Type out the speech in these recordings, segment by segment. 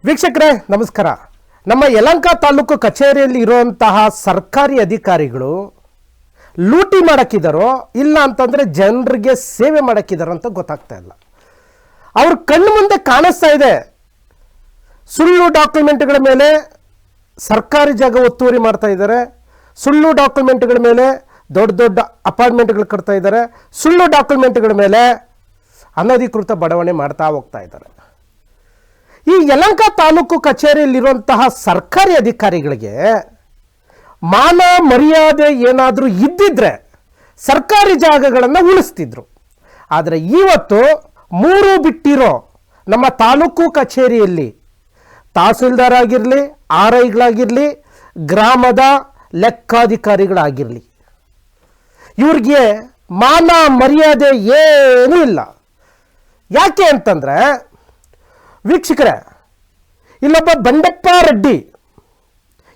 ವೀಕ್ಷಕರೇ ನಮಸ್ಕಾರ. ನಮ್ಮ ಯಲಹಂಕ ತಾಲೂಕು ಕಚೇರಿಯಲ್ಲಿ ಇರುವಂತಹ ಸರ್ಕಾರಿ ಅಧಿಕಾರಿಗಳು ಲೂಟಿ ಮಾಡಕ್ಕಿದಾರೋ ಇಲ್ಲ ಅಂತಂದ್ರೆ ಜನರಿಗೆ ಸೇವೆ ಮಾಡಕ್ಕಿದಾರೋ ಅಂತ ಗೊತ್ತಾಗ್ತಾ ಇಲ್ಲ. ಅವ್ರ ಕಣ್ಣು ಮುಂದೆ ಕಾಣಿಸ್ತಾ ಇದೆ. ಸುಳ್ಳು ಡಾಕ್ಯುಮೆಂಟ್ಗಳ ಮೇಲೆ ಸರ್ಕಾರಿ ಜಾಗ ಒತ್ತುವರಿ ಮಾಡ್ತಾ ಇದ್ದಾರೆ, ಸುಳ್ಳು ಡಾಕ್ಯುಮೆಂಟ್ಗಳ ಮೇಲೆ ದೊಡ್ಡ ದೊಡ್ಡ ಅಪಾರ್ಟ್ಮೆಂಟ್ಗಳು ಕಟ್ತಾ ಇದ್ದಾರೆ, ಸುಳ್ಳು ಡಾಕ್ಯುಮೆಂಟ್ಗಳ ಮೇಲೆ ಅನಧಿಕೃತ ಬಡಾವಣೆ ಮಾಡ್ತಾ ಹೋಗ್ತಾ ಇದ್ದಾರೆ. ಈ ಯಲಹಂಕ ತಾಲೂಕು ಕಚೇರಿಯಲ್ಲಿರುವಂತಹ ಸರ್ಕಾರಿ ಅಧಿಕಾರಿಗಳಿಗೆ ಮಾನ ಮರ್ಯಾದೆ ಏನಾದರೂ ಇದ್ದಿದ್ರೆ ಸರ್ಕಾರಿ ಜಾಗಗಳನ್ನು ಉಳಿಸ್ತಿದ್ರು. ಆದರೆ ಇವತ್ತು ಮೂರು ಬಿಟ್ಟಿರೋ ನಮ್ಮ ತಾಲೂಕು ಕಚೇರಿಯಲ್ಲಿ ತಹಸೀಲ್ದಾರ್ ಆಗಿರಲಿ, ಆರ್ ಐಗಳಾಗಿರಲಿ, ಗ್ರಾಮದ ಲೆಕ್ಕಾಧಿಕಾರಿಗಳಾಗಿರಲಿ, ಇವ್ರಿಗೆ ಮಾನ ಮರ್ಯಾದೆ ಏನೂ ಇಲ್ಲ. ಯಾಕೆ ಅಂತಂದರೆ ವೀಕ್ಷಕರೇ, ಇಲ್ಲೊಬ್ಬ ಬಂಡೆಪ್ಪ ರೆಡ್ಡಿ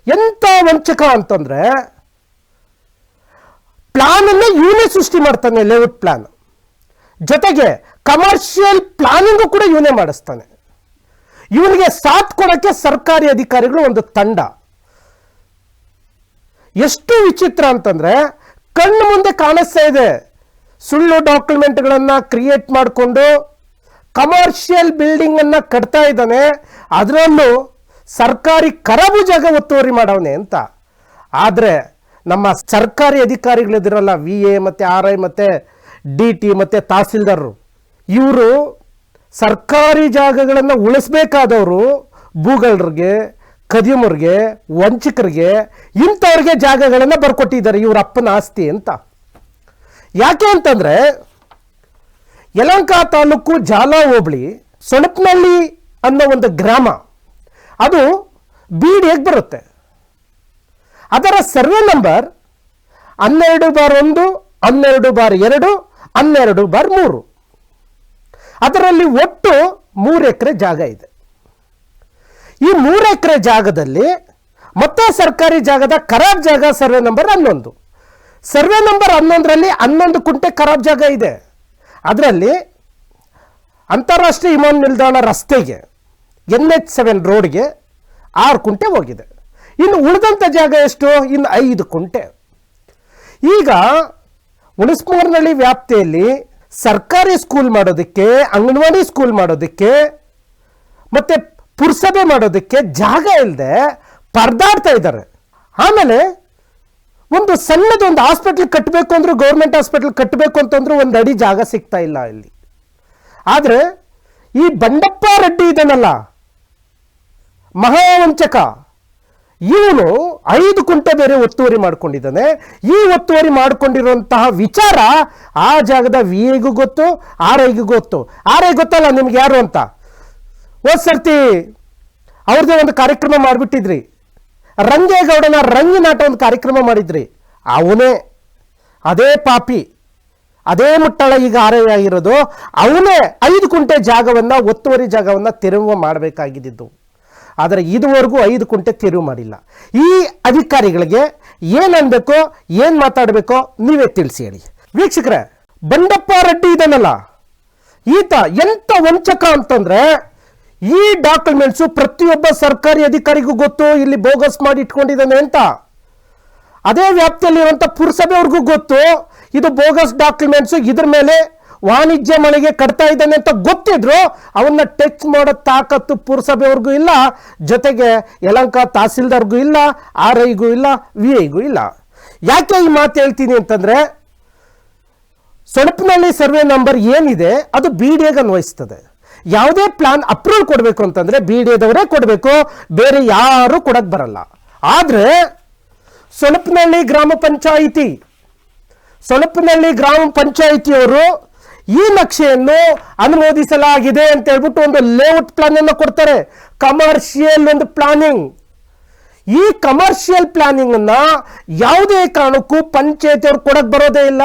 ಎಂಥ ವಂಚಕ ಅಂತಂದರೆ ಪ್ಲಾನನ್ನು ಇವನೇ ಸೃಷ್ಟಿ ಮಾಡ್ತಾನೆ, ಲೇಔಟ್ ಪ್ಲಾನ್ ಜೊತೆಗೆ ಕಮರ್ಷಿಯಲ್ ಪ್ಲಾನಿಂಗು ಕೂಡ ಇವನೇ ಮಾಡಿಸ್ತಾನೆ. ಇವನಿಗೆ ಸಾಥ್ ಕೊಡೋಕ್ಕೆ ಸರ್ಕಾರಿ ಅಧಿಕಾರಿಗಳು ಒಂದು ತಂಡ. ಎಷ್ಟು ವಿಚಿತ್ರ ಅಂತಂದ್ರೆ ಕಣ್ಣು ಮುಂದೆ ಕಾಣಿಸ್ತಾ ಇದೆ. ಸುಳ್ಳು ಡಾಕ್ಯುಮೆಂಟ್ಗಳನ್ನು ಕ್ರಿಯೇಟ್ ಮಾಡಿಕೊಂಡು ಕಮರ್ಷಿಯಲ್ ಬಿಲ್ಡಿಂಗ್ ಅನ್ನ ಕಟ್ತಾ ಇದ್ದಾನೆ, ಅದರಲ್ಲೂ ಸರ್ಕಾರಿ ಖರಾಬು ಜಾಗ ಒತ್ತುವರಿ ಮಾಡವನೆ ಅಂತ. ಆದರೆ ನಮ್ಮ ಸರ್ಕಾರಿ ಅಧಿಕಾರಿಗಳಿದಿರಲ್ಲ, ವಿ ಎ ಮತ್ತು ಆರ್ ಐ ಮತ್ತು ಡಿ ಟಿ ಮತ್ತು ತಹಸೀಲ್ದಾರರು, ಇವರು ಸರ್ಕಾರಿ ಜಾಗಗಳನ್ನು ಉಳಿಸ್ಬೇಕಾದವರು ಭೂಗಳರಿಗೆ, ಖದೀಮರಿಗೆ, ವಂಚಕರಿಗೆ, ಇಂಥವ್ರಿಗೆ ಜಾಗಗಳನ್ನು ಬರ್ಕೊಟ್ಟಿದ್ದಾರೆ ಇವ್ರ ಅಪ್ಪನ ಆಸ್ತಿ ಅಂತ. ಯಾಕೆ ಅಂತಂದರೆ ಯಲಹಂಕ ತಾಲೂಕು ಜಾಲ ಹೋಬಳಿ ಸೊಣಪನಹಳ್ಳಿ ಅನ್ನೋ ಒಂದು ಗ್ರಾಮ, ಅದು BDAಗೆ ಬರುತ್ತೆ. ಅದರ ಸರ್ವೆ ನಂಬರ್ 12/1, 12/2, 12/3. ಅದರಲ್ಲಿ ಒಟ್ಟು 3 ಎಕರೆ ಜಾಗ ಇದೆ. ಈ 3 ಎಕರೆ ಜಾಗದಲ್ಲಿ ಮತ್ತೆ ಸರ್ಕಾರಿ ಜಾಗದ ಖರಾಬ್ ಜಾಗ ಸರ್ವೆ ನಂಬರ್ 11. ಸರ್ವೆ ನಂಬರ್ 11ರಲ್ಲಿ 11 ಕುಂಟೆ ಖರಾಬ್ ಜಾಗ ಇದೆ. ಅದರಲ್ಲಿ ಅಂತಾರಾಷ್ಟ್ರೀಯ ವಿಮಾನ ನಿಲ್ದಾಣ ರಸ್ತೆಗೆ NH7 ರೋಡ್ಗೆ 6 ಕುಂಟೆ ಹೋಗಿದೆ. ಇನ್ನು ಉಳಿದಂಥ ಜಾಗ ಎಷ್ಟು? ಇನ್ನು 5 ಕುಂಟೆ. ಈಗ ಹುಣಸಮೂರಿನಲ್ಲಿ ವ್ಯಾಪ್ತಿಯಲ್ಲಿ ಸರ್ಕಾರಿ ಸ್ಕೂಲ್ ಮಾಡೋದಕ್ಕೆ, ಅಂಗನವಾಡಿ ಸ್ಕೂಲ್ ಮಾಡೋದಕ್ಕೆ ಮತ್ತೆ ಪುರಸಭೆ ಮಾಡೋದಕ್ಕೆ ಜಾಗ ಇಲ್ಲದೆ ಪರದಾಡ್ತಾ ಇದ್ದಾರೆ. ಆಮೇಲೆ ಒಂದು ಸಣ್ಣದೊಂದು ಹಾಸ್ಪಿಟಲ್ ಕಟ್ಟಬೇಕು ಅಂದ್ರೂ, ಗೌರ್ಮೆಂಟ್ ಹಾಸ್ಪಿಟಲ್ ಕಟ್ಟಬೇಕು ಅಂತಂದ್ರೂ ಒಂದು ಅಡಿ ಜಾಗ ಸಿಗ್ತಾ ಇಲ್ಲ ಇಲ್ಲಿ. ಆದರೆ ಈ ಬಂಡೆಪ್ಪ ರೆಡ್ಡಿ ಇದನ್ನಲ್ಲ, ಮಹಾವಂಚಕ, ಇವನು 5 ಕುಂಟೆ ಬೇರೆ ಒತ್ತುವರಿ ಮಾಡ್ಕೊಂಡಿದ್ದಾನೆ. ಈ ಒತ್ತುವರಿ ಮಾಡ್ಕೊಂಡಿರುವಂತಹ ವಿಚಾರ ಆ ಜಾಗದ ವಿ ಎಗೂ ಗೊತ್ತು, ಆರ್ ಐಗೂ ಗೊತ್ತು. ಆರ್ ಐ ಗೊತ್ತಲ್ಲ ನಿಮ್ಗೆ ಯಾರು ಅಂತ. ಹೋದ್ ಸರ್ತಿ ಅವ್ರದ್ದೇ ಒಂದು ಕಾರ್ಯಕ್ರಮ ಮಾಡಿಬಿಟ್ಟಿದ್ರಿ, ರಂಗೇಗೌಡನ ರಂಗಿನಾಟ ಒಂದು ಕಾರ್ಯಕ್ರಮ ಮಾಡಿದ್ರಿ. ಅವನೇ, ಅದೇ ಪಾಪಿ, ಅದೇ ಮುಟ್ಟಳ ಈಗ ಆರ್ ಐ ಆಗಿರೋದು. ಅವನೇ 5 ಕುಂಟೆ ಜಾಗವನ್ನು, ಒತ್ತುವರಿ ಜಾಗವನ್ನು ತೆರವು ಮಾಡಬೇಕಾಗಿದ್ದು. ಆದರೆ ಇದುವರೆಗೂ 5 ಕುಂಟೆ ತೆರವು ಮಾಡಿಲ್ಲ. ಈ ಅಧಿಕಾರಿಗಳಿಗೆ ಏನು ಅನ್ಬೇಕೋ, ಏನು ಮಾತಾಡಬೇಕೋ ನೀವೇ ತಿಳಿಸಿ ಹೇಳಿ. ವೀಕ್ಷಕರೇ, ಬಂಡೆಪ್ಪ ರೆಡ್ಡಿ ಇದನ್ನಲ್ಲ, ಈತ ಎಂಥ ವಂಚಕ ಅಂತಂದ್ರೆ ಈ ಡಾಕ್ಯುಮೆಂಟ್ಸು ಪ್ರತಿಯೊಬ್ಬ ಸರ್ಕಾರಿ ಅಧಿಕಾರಿಗೂ ಗೊತ್ತು ಇಲ್ಲಿ ಬೋಗಸ್ ಮಾಡಿ ಇಟ್ಕೊಂಡಿದ್ದಾನೆ ಅಂತ. ಅದೇ ವ್ಯಾಪ್ತಿಯಲ್ಲಿರುವಂಥ ಪುರಸಭೆಯವ್ರಿಗೂ ಗೊತ್ತು ಇದು ಬೋಗಸ್ ಡಾಕ್ಯುಮೆಂಟ್ಸು, ಇದ್ರ ಮೇಲೆ ವಾಣಿಜ್ಯ ಮಳಿಗೆ ಕಟ್ತಾ ಇದ್ದಾನೆ ಅಂತ ಗೊತ್ತಿದ್ರು ಅವನ್ನ ಟಚ್ ಮಾಡೋ ತಾಕತ್ತು ಪುರಸಭೆಯವ್ರಿಗೂ ಇಲ್ಲ, ಜೊತೆಗೆ ಯಲಹಂಕ ತಹಸೀಲ್ದಾರ್ಗೂ ಇಲ್ಲ, ಆರ್ ಐಗೂ ಇಲ್ಲ, ವಿ ಐಗೂ ಇಲ್ಲ. ಯಾಕೆ ಈ ಮಾತು ಹೇಳ್ತೀನಿ ಅಂತಂದ್ರೆ, ಸೊಣಪನಹಳ್ಳಿ ಸರ್ವೆ ನಂಬರ್ ಏನಿದೆ ಅದು BDAಗೆ ಅನ್ವಯಿಸ್ತದೆ. ಯಾವುದೇ ಪ್ಲಾನ್ ಅಪ್ರೂವಲ್ ಕೊಡಬೇಕು ಅಂತಂದ್ರೆ BDAದವರೇ ಕೊಡಬೇಕು, ಬೇರೆ ಯಾರು ಕೊಡಕ್ ಬರಲ್ಲ. ಆದ್ರೆ ಸೊಣಪನಹಳ್ಳಿ ಗ್ರಾಮ ಪಂಚಾಯಿತಿಯವರು ಈ ನಕ್ಷೆಯನ್ನು ಅನುಮೋದಿಸಲಾಗಿದೆ ಅಂತ ಹೇಳ್ಬಿಟ್ಟು ಒಂದು ಲೇಔಟ್ ಪ್ಲಾನ್ ಅನ್ನು ಕೊಡ್ತಾರೆ, ಕಮರ್ಷಿಯಲ್ ಒಂದು ಪ್ಲಾನಿಂಗ್. ಈ ಕಮರ್ಷಿಯಲ್ ಪ್ಲಾನಿಂಗ್ ಅನ್ನ ಯಾವುದೇ ಕಾರಣಕ್ಕೂ ಪಂಚಾಯತಿಯವ್ರು ಕೊಡಕ್ ಬರೋದೇ ಇಲ್ಲ.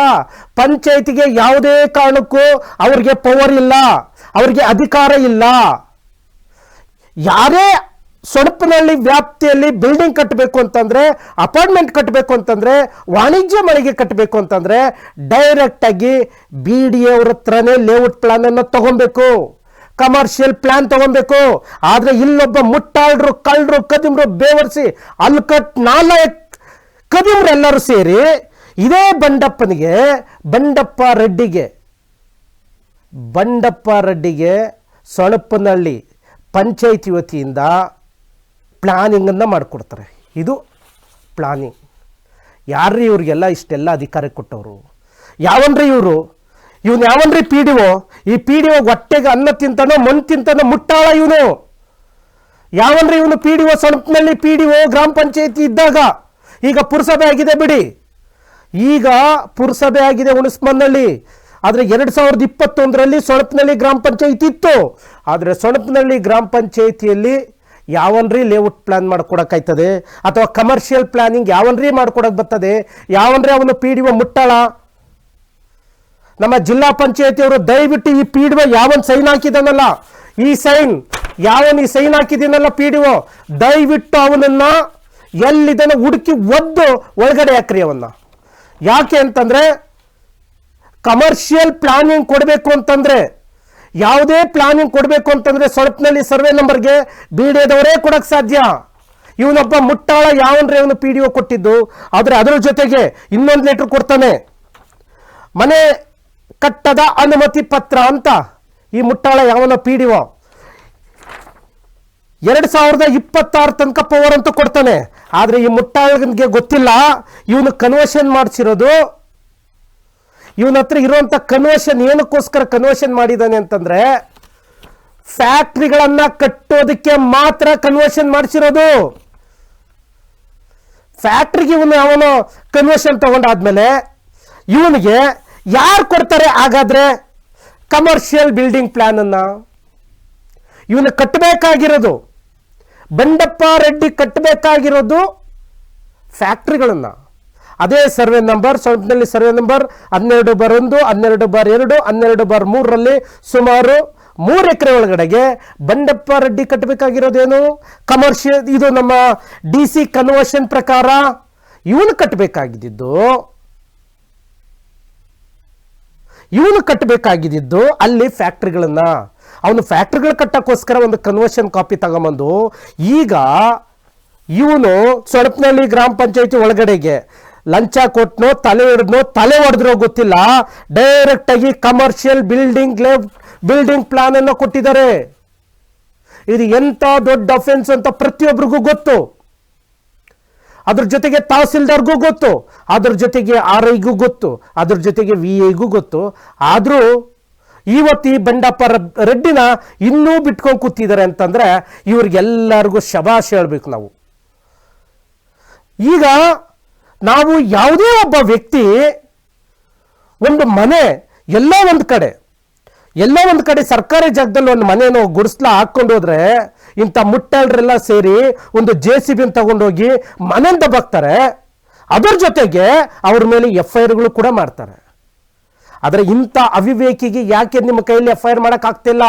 ಪಂಚಾಯತಿಗೆ ಯಾವುದೇ ಕಾರಣಕ್ಕೂ ಅವ್ರಿಗೆ ಪವರ್ ಇಲ್ಲ, ಅವ್ರಿಗೆ ಅಧಿಕಾರ ಇಲ್ಲ. ಯಾರೇ ಸೊಣಪನಹಳ್ಳಿ ವ್ಯಾಪ್ತಿಯಲ್ಲಿ ಬಿಲ್ಡಿಂಗ್ ಕಟ್ಟಬೇಕು ಅಂತಂದ್ರೆ, ಅಪಾರ್ಟ್ಮೆಂಟ್ ಕಟ್ಟಬೇಕು ಅಂತಂದ್ರೆ, ವಾಣಿಜ್ಯ ಮಳಿಗೆ ಕಟ್ಟಬೇಕು ಅಂತಂದ್ರೆ ಡೈರೆಕ್ಟ್ ಆಗಿ BDA ಅವ್ರ ಹತ್ರನೇ ಲೇಔಟ್ ಪ್ಲಾನ್ ಅನ್ನು ತಗೊಬೇಕು. ಕಮರ್ಷಿಯಲ್ ಪ್ಲಾನ್ ತಗೊಬೇಕು. ಆದ್ರೆ ಇಲ್ಲೊಬ್ಬ ಮುಟ್ಟಾಳ್ರು, ಕಳ್ಳರು, ಕದಿಮ್ರು ಬೇವರ್ಸಿ ಅಲ್ಕಟ್ ನಾಲಾಯಕ್ ಕದಿಮ್ರು ಎಲ್ಲರೂ ಸೇರಿ ಇದೇ ಬಂಡಪ್ಪ ರೆಡ್ಡಿಗೆ ಸೊಣಪ್ಪನಹಳ್ಳಿ ಪಂಚಾಯಿತಿ ವತಿಯಿಂದ ಪ್ಲಾನಿಂಗನ್ನು ಮಾಡಿಕೊಡ್ತಾರೆ. ಇದು ಪ್ಲಾನಿಂಗ್. ಯಾರ್ರೀ ಇವ್ರಿಗೆಲ್ಲ ಇಷ್ಟೆಲ್ಲ ಅಧಿಕಾರ ಕೊಟ್ಟವರು? ಯಾವನ್ರಿ ಇವನು ಯಾವನ್ರಿ PDO? ಈ PDO ಹೊಟ್ಟೆಗೆ ಅನ್ನ ತಿಂತಾನೋ ಮಣ್ಣು ತಿಂತಾನೋ ಮುಟ್ಟಾಳ ಇವನು. ಯಾವನ್ರಿ ಇವನು PDO? ಸೊಣಪ್ಪನಹಳ್ಳಿ PDO ಗ್ರಾಮ ಪಂಚಾಯಿತಿ ಇದ್ದಾಗ. ಈಗ ಪುರಸಭೆ ಆಗಿದೆ ಬಿಡಿ, ಈಗ ಪುರಸಭೆ ಆಗಿದೆ ಹುಣಸಮನಹಳ್ಳಿ. ಆದರೆ 2021ರಲ್ಲಿ ಸೊಣಪ್ಪನಹಳ್ಳಿ ಗ್ರಾಮ ಪಂಚಾಯಿತಿ ಇತ್ತು. ಆದರೆ ಸೊಣಪ್ಪನಹಳ್ಳಿ ಗ್ರಾಮ ಪಂಚಾಯಿತಿಯಲ್ಲಿ ಯಾವನ್ರಿ ಲೇಔಟ್ ಪ್ಲಾನ್ ಮಾಡ್ಕೊಡಕ್ಕಾಯ್ತದೆ? ಅಥವಾ ಕಮರ್ಷಿಯಲ್ ಪ್ಲಾನಿಂಗ್ ಯಾವನ್ರಿ ಮಾಡ್ಕೊಡಕ್ ಬರ್ತದೆ? ಯಾವನ್ರಿ ಅವನು PDO ಮುಟ್ಟಾಳ? ನಮ್ಮ ಜಿಲ್ಲಾ ಪಂಚಾಯತಿಯವರು ದಯವಿಟ್ಟು ಈ PDO ಯಾವನ್ ಸೈನ್ ಹಾಕಿದಾನಲ್ಲ, ಈ ಸೈನ್ ಹಾಕಿದ್ದೀನಲ್ಲ PDO, ದಯವಿಟ್ಟು ಅವನನ್ನ ಎಲ್ಲಿದ್ದಾನೆ ಹುಡುಕಿ ಒದ್ದು ಒಳಗಡೆ ಹಾಕ್ರಿ ಅವನ್ನ. ಯಾಕೆ ಅಂತಂದ್ರೆ ಕಮರ್ಷಿಯಲ್ ಪ್ಲಾನಿಂಗ್ ಕೊಡಬೇಕು ಅಂತಂದ್ರೆ, ಯಾವುದೇ ಪ್ಲಾನಿಂಗ್ ಕೊಡಬೇಕು ಅಂತಂದ್ರೆ ಸೊಣಪ್ಪನಹಳ್ಳಿ ಸರ್ವೆ ನಂಬರ್ಗೆ BDOದವರೇ ಕೊಡಕ್ ಸಾಧ್ಯ. ಇವನೊಬ್ಬ ಮುಟ್ಟಾಳ ಯಾವನ್ರಿ ಅವನು PDO ಕೊಟ್ಟಿದ್ದು? ಆದ್ರೆ ಅದರ ಜೊತೆಗೆ ಇನ್ನೊಂದು ಲೆಟರ್ ಕೊಡ್ತಾನೆ, ಮನೆ ಕಟ್ಟದ ಅನುಮತಿ ಪತ್ರ ಅಂತ. ಈ ಮುಟ್ಟಾಳ ಯಾವನ PDO 2026 ತನಕ ಪವರ್ ಅಂತ ಕೊಡ್ತಾನೆ. ಆದ್ರೆ ಈ ಮುಟ್ಟಾಳನಿಗೆ ಗೊತ್ತಿಲ್ಲ ಇವನು ಕನ್ವರ್ಷನ್ ಮಾಡಿಸಿರೋದು. ಇವನ ಹತ್ರ ಇರುವಂತ ಕನ್ವರ್ಷನ್ ಏನಕ್ಕೋಸ್ಕರ ಕನ್ವರ್ಷನ್ ಮಾಡಿದ್ದಾನೆ ಅಂತಂದ್ರೆ ಫ್ಯಾಕ್ಟ್ರಿಗಳನ್ನ ಕಟ್ಟೋದಕ್ಕೆ ಮಾತ್ರ ಕನ್ವರ್ಷನ್ ಮಾಡಿಸಿರೋದು. ಫ್ಯಾಕ್ಟ್ರಿಗೆ ಅವನು ಕನ್ವರ್ಷನ್ ತಗೊಂಡಾದ್ಮೇಲೆ ಇವನಿಗೆ ಯಾರು ಕೊಡ್ತಾರೆ? ಹಾಗಾದ್ರೆ ಕಮರ್ಷಿಯಲ್ ಬಿಲ್ಡಿಂಗ್ ಪ್ಲಾನ್ ಅನ್ನ ಇವನು ಕಟ್ಟಬೇಕಾಗಿರೋದು, ಬಂಡಪ್ಪ ರೆಡ್ಡಿ ಕಟ್ಟಬೇಕಾಗಿರೋದು ಫ್ಯಾಕ್ಟ್ರಿಗಳನ್ನ. ಅದೇ ಸರ್ವೆ ನಂಬರ್, ಸೊಣಪ್ಪನಹಳ್ಳಿ ಸರ್ವೆ ನಂಬರ್ 12/1, 12/2, 12/3ರಲ್ಲಿ ಸುಮಾರು 3 ಎಕರೆ ಒಳಗಡೆಗೆ ಬಂಡಪ್ಪ ರೆಡ್ಡಿ ಕಟ್ಟಬೇಕಾಗಿರೋದೇನು? ಕಮರ್ಷಿಯಲ್. ಇದು ನಮ್ಮ DC ಕನ್ವರ್ಷನ್ ಪ್ರಕಾರ ಇವನು ಕಟ್ಟಬೇಕಾಗಿದ್ದು ಅಲ್ಲಿ ಫ್ಯಾಕ್ಟ್ರಿಗಳನ್ನ. ಅವನು ಫ್ಯಾಕ್ಟ್ರಿಗಳು ಕಟ್ಟಕ್ಕೋಸ್ಕರ ಒಂದು ಕನ್ವರ್ಷನ್ ಕಾಪಿ ತಗೊಂಬಂದು ಈಗ ಇವನು ಸೊಣಪ್ಪನಹಳ್ಳಿ ಗ್ರಾಮ ಪಂಚಾಯಿತಿ ಒಳಗಡೆಗೆ ಲಂಚ ಕೊಟ್ಟನೋ ತಲೆ ಹೊಡೆದ್ರೋ ಗೊತ್ತಿಲ್ಲ, ಡೈರೆಕ್ಟ್ ಆಗಿ ಕಮರ್ಷಿಯಲ್ ಬಿಲ್ಡಿಂಗ್ ಪ್ಲಾನ್ ಅನ್ನು ಕೊಟ್ಟಿದ್ದಾರೆ. ಇದು ಎಂತ ದೊಡ್ಡ ಅಫೆನ್ಸ್ ಅಂತ ಪ್ರತಿಯೊಬ್ಬರಿಗೂ ಗೊತ್ತು. ಅದ್ರ ಜೊತೆಗೆ ತಹಸೀಲ್ದಾರ್ಗೂ ಗೊತ್ತು, ಅದ್ರ ಜೊತೆಗೆ RIಗೂ ಗೊತ್ತು, ಅದ್ರ ಜೊತೆಗೆ VIಗೂ ಗೊತ್ತು. ಆದ್ರೂ ಇವತ್ತು ಈ ಬಂಡಪ್ಪ ರೆಡ್ಡಿನ ಇನ್ನೂ ಬಿಟ್ಕೊಂಡು ಕೂತಿದ್ದಾರೆ ಅಂತಂದ್ರೆ ಇವ್ರಿಗೆಲ್ಲರಿಗೂ ಶಬಾಷ್ ಹೇಳ್ಬೇಕು ನಾವು. ಈಗ ನಾವು ಯಾವುದೇ ಒಬ್ಬ ವ್ಯಕ್ತಿ ಒಂದು ಮನೆ ಎಲ್ಲೋ ಒಂದು ಕಡೆ ಸರ್ಕಾರಿ ಜಾಗದಲ್ಲಿ ಒಂದು ಮನೇನೋ ಗುಡಿಸ್ಲ ಹಾಕೊಂಡು ಹೋದ್ರೆ ಇಂಥ ಮುಟ್ಟಾಳ್ರೆಲ್ಲ ಸೇರಿ ಒಂದು JCB ತಗೊಂಡೋಗಿ ಮನೆಯಿಂದ ಬಗ್ತಾರೆ. ಅದರ ಜೊತೆಗೆ ಅವ್ರ ಮೇಲೆ FIRಗಳು ಕೂಡ ಮಾಡ್ತಾರೆ. ಆದರೆ ಇಂಥ ಅವಿವೇಕಿಗೆ ಯಾಕೆ ನಿಮ್ಮ ಕೈಯಲ್ಲಿ FIR ಮಾಡೋಕ್ಕಾಗ್ತಿಲ್ಲ?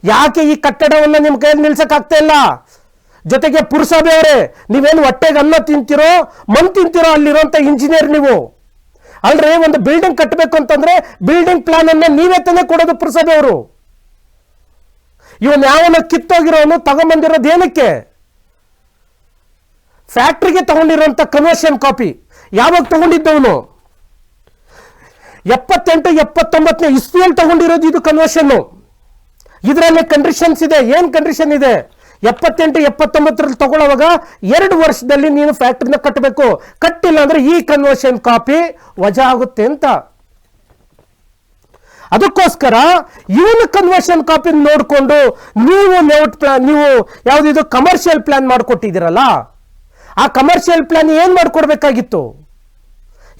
ಯಾಕೆ ಈ ಕಟ್ಟಡವನ್ನು ನಿಮ್ಮ ಕೈಯಲ್ಲಿ ನಿಲ್ಸಕ್ಕಾಗ್ತಾ ಇಲ್ಲ? ಜೊತೆಗೆ ಪುರಸಭೆಯವರೇ, ನೀವೇನು ಹೊಟ್ಟೆಗೆ ಅನ್ನ ತಿಂತಿರೋ ಮಣ್ಣು ತಿಂತಿರೋ ಅಲ್ಲಿರುವಂಥ ಇಂಜಿನಿಯರ್ ನೀವು ಅಲ್ರಿ. ಒಂದು ಬಿಲ್ಡಿಂಗ್ ಕಟ್ಟಬೇಕು ಅಂತಂದ್ರೆ ಬಿಲ್ಡಿಂಗ್ ಪ್ಲಾನ್ ಅನ್ನ ನೀವೇ ತಾನೇ ಕೊಡೋದು ಪುರಸಭೆಯವರು. ಇವನ್ ಯಾವನ ಕಿತ್ತೋಗಿರೋನು ತಗೊಂಬಂದಿರೋದು ಏನಕ್ಕೆ? ಫ್ಯಾಕ್ಟ್ರಿಗೆ ತಗೊಂಡಿರೋಂಥ ಕನ್ವರ್ಷನ್ ಕಾಪಿ ಯಾವಾಗ ತಗೊಂಡಿದ್ದವನು? 78-79 ಇಸ್ವಿಯಲ್ಲಿ ತಗೊಂಡಿರೋದು ಇದು ಕನ್ವರ್ಷನ್. ಇದರಲ್ಲಿ ಕಂಡೀಷನ್ಸ್ ಇದೆ. ಏನ್ ಕಂಡೀಷನ್ ಇದೆ? 78-79ರಲ್ಲಿ ತಗೊಳ್ಳೋವಾಗ 2 ವರ್ಷದಲ್ಲಿ ನೀನು ಫ್ಯಾಕ್ಟ್ರಿನ ಕಟ್ಟಬೇಕು. ಕಟ್ಟಿಲ್ಲ ಅಂದ್ರೆ ಈ ಕನ್ವರ್ಷನ್ ಕಾಪಿ ವಜಾ ಆಗುತ್ತೆ ಅಂತ. ಅದಕ್ಕೋಸ್ಕರ ಇವನು ಕನ್ವರ್ಷನ್ ಕಾಪಿ ನೋಡಿಕೊಂಡು ನೀವು ನೀವು ಯಾವ್ದು ಕಮರ್ಷಿಯಲ್ ಪ್ಲಾನ್ ಮಾಡಿಕೊಟ್ಟಿದ್ದೀರಲ್ಲ, ಆ ಕಮರ್ಷಿಯಲ್ ಪ್ಲಾನ್ ಏನ್ ಮಾಡ್ಕೊಡ್ಬೇಕಾಗಿತ್ತು?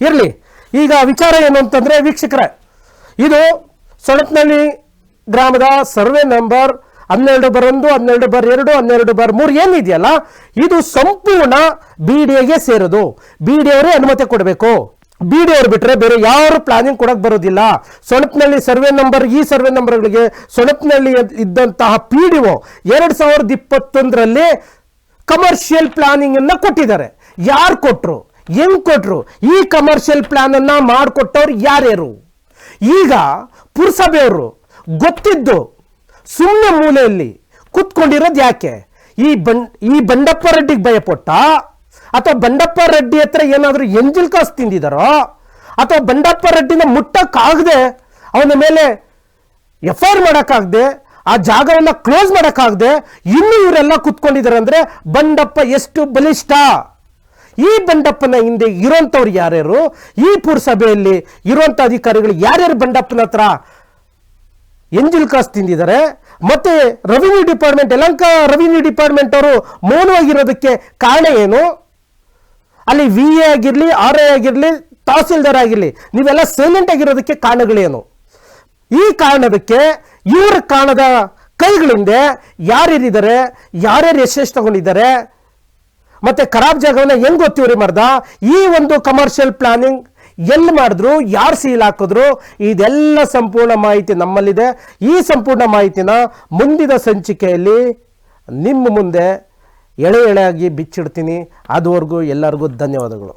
ಇರ್ಲಿ. ಈಗ ವಿಚಾರ ಏನು ಅಂತಂದ್ರೆ ವೀಕ್ಷಕರೇ, ಇದು ಸೊಣಪ್ಪನಹಳ್ಳಿ ಗ್ರಾಮದ ಸರ್ವೆ ನಂಬರ್ 12/1, 12/2, 12/3 ಏನಿದೆಯಲ್ಲ, ಇದು ಸಂಪೂರ್ಣ BDOಗೆ ಸೇರೋದು. BDOರೇ ಅನುಮತಿ ಕೊಡಬೇಕು. BDOರು ಬಿಟ್ರೆ ಬೇರೆ ಯಾರು ಪ್ಲಾನಿಂಗ್ ಕೊಡಕ್ ಬರೋದಿಲ್ಲ. ಸೊಣಪ್ಪನಹಳ್ಳಿ ಸರ್ವೆ ನಂಬರ್, ಈ ಸರ್ವೆ ನಂಬರ್ಗಳಿಗೆ ಸೊಣಪ್ಪನಹಳ್ಳಿ ಇದ್ದಂತಹ PDO 2021ರಲ್ಲಿ ಕಮರ್ಷಿಯಲ್ ಪ್ಲಾನಿಂಗ್ ಅನ್ನ ಕೊಟ್ಟಿದ್ದಾರೆ. ಯಾರು ಕೊಟ್ರು? ಹೆಂಗ್ ಕೊಟ್ರು? ಈ ಕಮರ್ಷಿಯಲ್ ಪ್ಲಾನ್ ಅನ್ನ ಮಾಡಿಕೊಟ್ಟವ್ರು ಯಾರ್ಯಾರು? ಈಗ ಪುರಸಭೆಯವರು ಗೊತ್ತಿದ್ದು ಸುಮ್ಮನೆ ಮೂಲೆಯಲ್ಲಿ ಕೂತ್ಕೊಂಡಿರೋದು ಯಾಕೆ? ಈ ಬಂಡಪ್ಪ ರೆಡ್ಡಿಗೆ ಭಯಪಟ್ಟ, ಅಥವಾ ಬಂಡಪ್ಪ ರೆಡ್ಡಿ ಹತ್ರ ಏನಾದರೂ ಎಂಜಲ್ ಕಾಸು ತಿಂದಿದಾರೋ, ಅಥವಾ ಬಂಡಪ್ಪ ರೆಡ್ಡಿನ ಮುಟ್ಟಕ್ಕಾಗದೆ ಅವನ ಮೇಲೆ FIR ಮಾಡೋಕ್ಕಾಗದೆ ಆ ಜಾಗವನ್ನು ಕ್ಲೋಸ್ ಮಾಡೋಕ್ಕಾಗದೆ ಇನ್ನೂ ಇವರೆಲ್ಲ ಕೂತ್ಕೊಂಡಿದ್ದಾರೆ ಅಂದರೆ ಬಂಡಪ್ಪ ಎಷ್ಟು ಬಲಿಷ್ಠ. ಈ ಬಂಡಪ್ಪನ ಹಿಂದೆ ಇರೋಂಥವ್ರು ಯಾರ್ಯಾರು, ಈ ಪುರಸಭೆಯಲ್ಲಿ ಇರುವಂಥ ಅಧಿಕಾರಿಗಳು ಯಾರ್ಯಾರು ಬಂಡಪ್ಪನ ಹತ್ರ ಎಂಜಿಲ್ ಕಾಸು ತಿಂದಿದ್ದಾರೆ? ಮತ್ತೆ revenue department, Yelahanka revenue department ಅವರು ಮೌನವಾಗಿರೋದಕ್ಕೆ ಕಾರಣ ಏನು? ಅಲ್ಲಿ VA ಆಗಿರಲಿ, RI ಆಗಿರಲಿ, ತಹಸೀಲ್ದಾರ್ ಆಗಿರಲಿ, ನೀವೆಲ್ಲ ಸೈಲೆಂಟ್ ಆಗಿರೋದಕ್ಕೆ ಕಾರಣಗಳೇನು? ಈ ಕಾರಣದಕ್ಕೆ ಇವ್ರ ಕಾರಣದ ಕೈಗಳಿಂದ ಯಾರ್ಯಾರಿದ್ದಾರೆ, ಯಾರ್ಯಾರು ಎಷ್ಟೆಷ್ಟು ತಗೊಂಡಿದ್ದಾರೆ, ಮತ್ತೆ ಖರಾಬ್ ಜಾಗವನ್ನ ಹೆಂಗ್ ಗೊತ್ತಿವ್ರಿ ಮರ್ದ? ಈ ಒಂದು ಕಮರ್ಷಿಯಲ್ ಪ್ಲಾನಿಂಗ್ ಎಲ್ಲಿ ಮಾಡಿದ್ರು, ಯಾರು ಸೀಲ್ ಹಾಕಿದ್ರು, ಇದೆಲ್ಲ ಸಂಪೂರ್ಣ ಮಾಹಿತಿ ನಮ್ಮಲ್ಲಿದೆ. ಈ ಸಂಪೂರ್ಣ ಮಾಹಿತಿನ ಮುಂದಿನ ಸಂಚಿಕೆಯಲ್ಲಿ ನಿಮ್ಮ ಮುಂದೆ ಎಳೆ ಎಳೆಯಾಗಿ ಬಿಚ್ಚಿಡ್ತೀನಿ. ಅದುವರೆಗೂ ಎಲ್ಲರಿಗೂ ಧನ್ಯವಾದಗಳು.